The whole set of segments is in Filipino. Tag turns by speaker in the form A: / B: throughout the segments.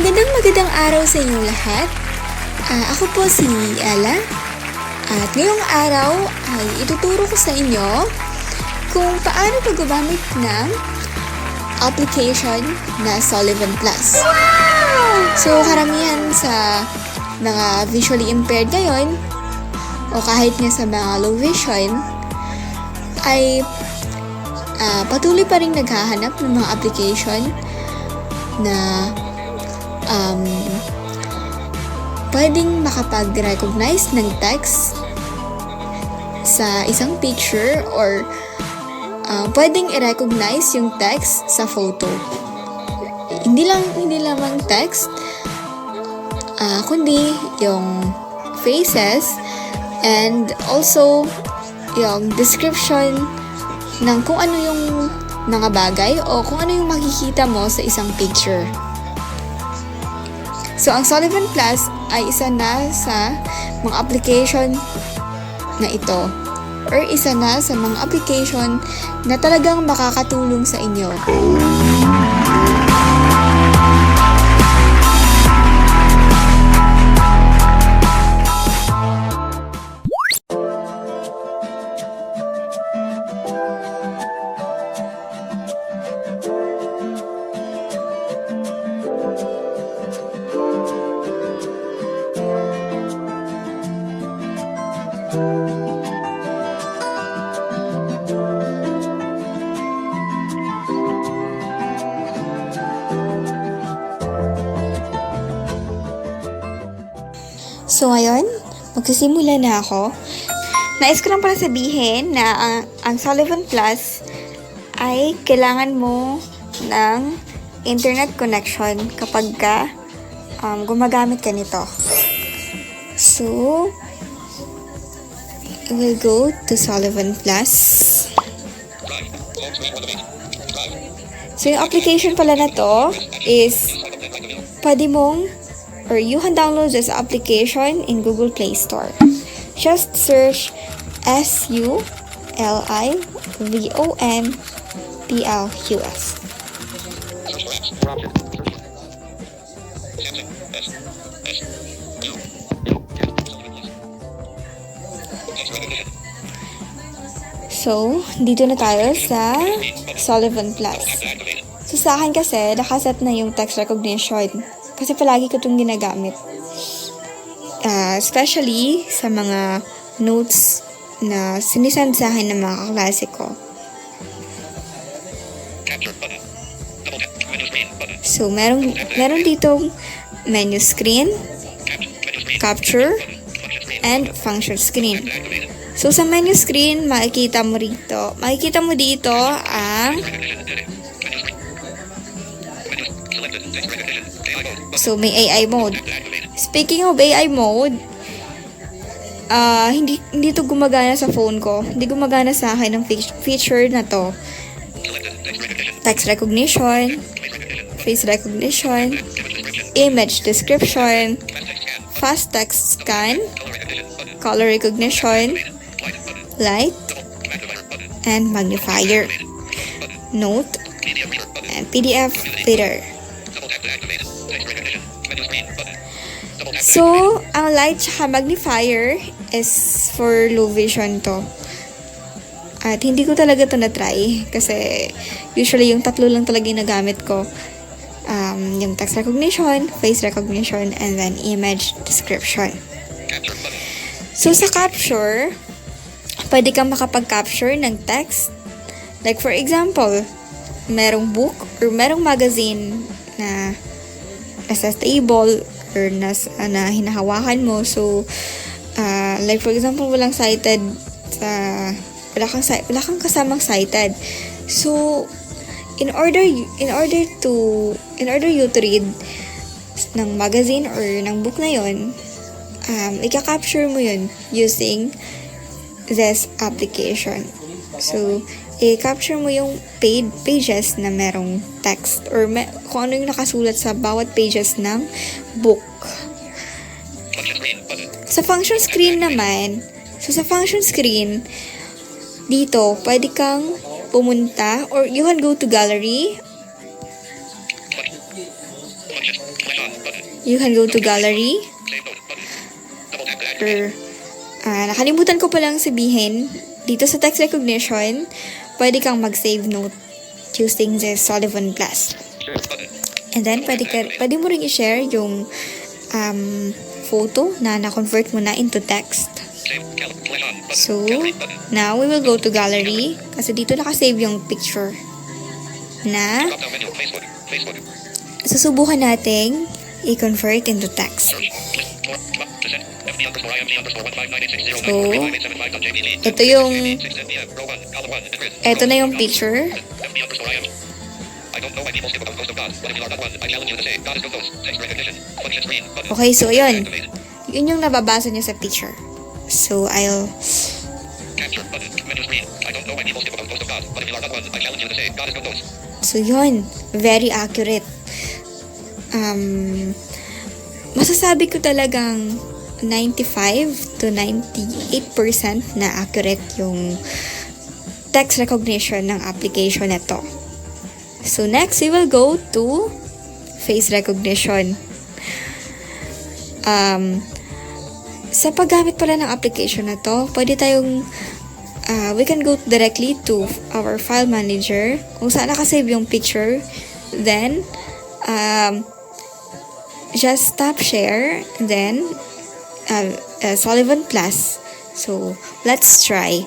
A: Magandang araw sa inyong lahat. Ako po si Ella. At ngayong araw ay ituturo ko sa inyo kung paano paggamit ng application na Sullivan Plus. So karamihan sa mga visually impaired ngayon o kahit nga sa mga low vision ay patuloy pa rin naghahanap ng mga application na pwedeng makapag-recognize ng text sa isang picture or pwedeng i-recognize yung text sa photo. Hindi lamang text, kundi yung faces and also yung description ng kung ano yung mga bagay o kung ano yung makikita mo sa isang picture. So, ang Sullivan Plus ay isa na sa mga application na ito or isa na sa mga application na talagang makakatulong sa inyo. So ngayon, magsisimula na ako. Nais ko lang pala sabihin na ang Sullivan Plus ay kailangan mo ng internet connection kapag gumagamit ka nito. So, we'll go to Sullivan Plus. So, yung application pala na to is pwede mong or you can download this application in Google Play Store. Just search SULLIVONPLUS. So, dito na tayo sa Sullivan Plus. So, sa akin kasi, nakaset na yung text recognition. Kasi palagi ko itong ginagamit. Especially sa mga notes na sinisend sa akin ng mga kaklase ko. So, meron ditong menu screen, capture, and function screen. So, sa menu screen, makikita mo dito ang so, may AI mode. Speaking of AI mode, hindi to gumagana sa phone ko. Hindi gumagana sa akin ng feature na to. Text recognition, face recognition, image description, fast text scan, color recognition, light, and magnifier, note, and PDF reader. So, ang light tsaka magnifier is for low vision to. At hindi ko talaga to na-try kasi usually yung tatlo lang talaga yung nagamit ko. Yung text recognition, face recognition, and then image description. So, sa capture, pwede kang makapag-capture ng text. Like for example, merong book or merong magazine na nasa table or na hinahawakan mo. So, like for example, wala kang kasamang sighted. So, in order you to read ng magazine or ng book na yon, ika-capture mo yun using this application. So, i-capture mo yung pages na merong text or kung ano yung nakasulat sa bawat pages ng book. Sa function screen naman, sa function screen, dito, pwede kang pumunta or you can go to gallery You can go to gallery. Or, nakalimutan ko palang sabihin, dito sa text recognition, pwede kang mag-save note using the Sullivan Plus. And then, pwede mo ring i-share yung photo na na-convert mo na into text. So, now we will go to gallery kasi dito nakasave yung picture na susubukan nating i-convert into text. So, ito na yung picture. Okay, so yun. Yun yung nababasa niyo sa picture. So, So, yun. Very accurate. Masasabi ko talagang 95 to 98% na accurate yung text recognition ng application na to. So, next, we will go to face recognition. Sa paggamit pala ng application na to, pwede tayong we can go directly to our file manager kung saan nakasave yung picture. Then, just tap share, then Sullivan Plus. So, let's try.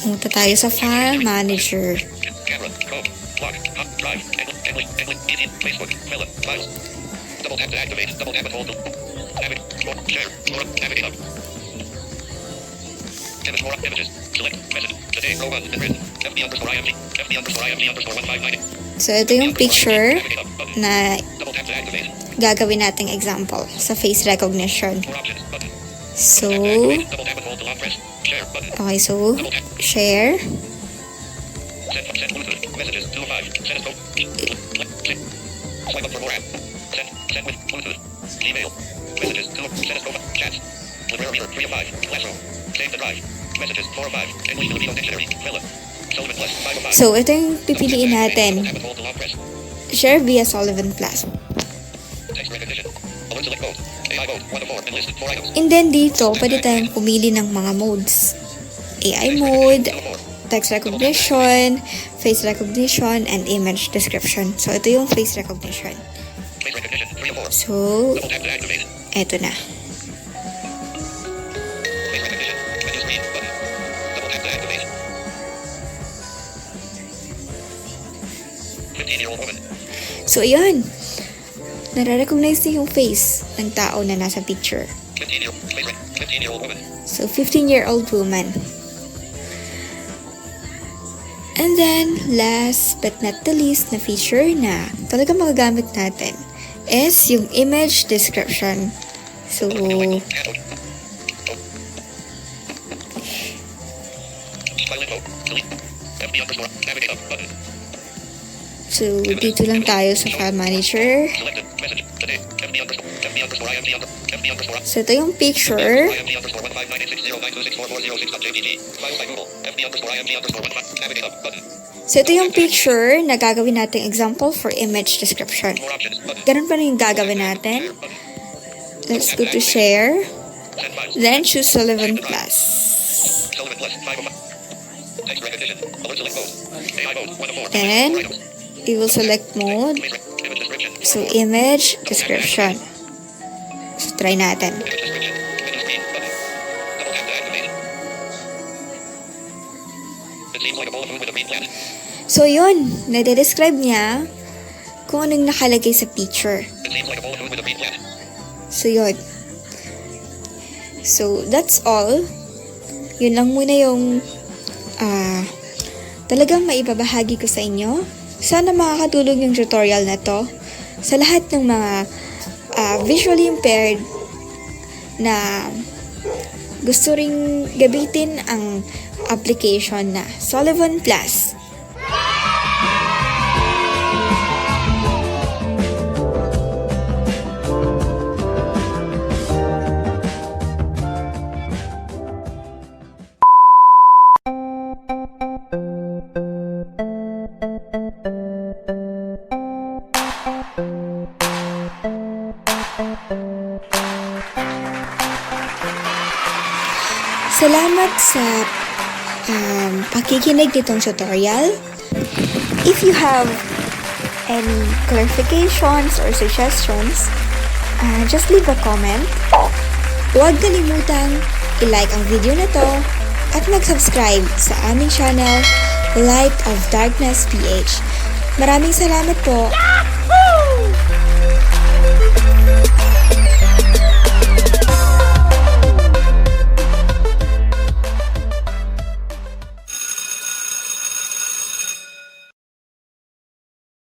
A: Punta tayo sa file manager. So, ito yung picture na gagawin nating example sa face recognition. So, okay, so, share. So, ito yung pipiliin natin. Share via Sullivan Plus. And then dito, pwede tayong pumili ng mga modes. AI mode, text recognition, face recognition, and image description. So, ito yung face recognition. So, ito na. So, yun. Nare-recognize niya yung face ng tao na nasa picture. So, 15-year-old woman. And then, last but not the least na feature na talaga magagamit natin is yung image description. So, dito lang tayo sa file manager. So, ito yung picture. So, ito yung picture na gagawin natin example for image description. Ganun pa rin yung gagawin natin. Let's go to share. Then, choose Sullivan Plus. Then, we will select mode. So, image description. So, try natin. So, yun. Nade-describe niya kung anong nakalagay sa picture. So, yun. So, that's all. Yun lang muna yung talagang maibabahagi ko sa inyo. Sana makakatulong yung tutorial na to sa lahat ng mga visually impaired na gusto ring gamitin ang application na Sullivan Plus. Salamat sa pakikinig nitong tutorial. If you have any clarifications or suggestions, just leave a comment. Huwag kalimutang i-like ang video na to at mag-subscribe sa aming channel, Light of Darkness PH. Maraming salamat po! Yahoo!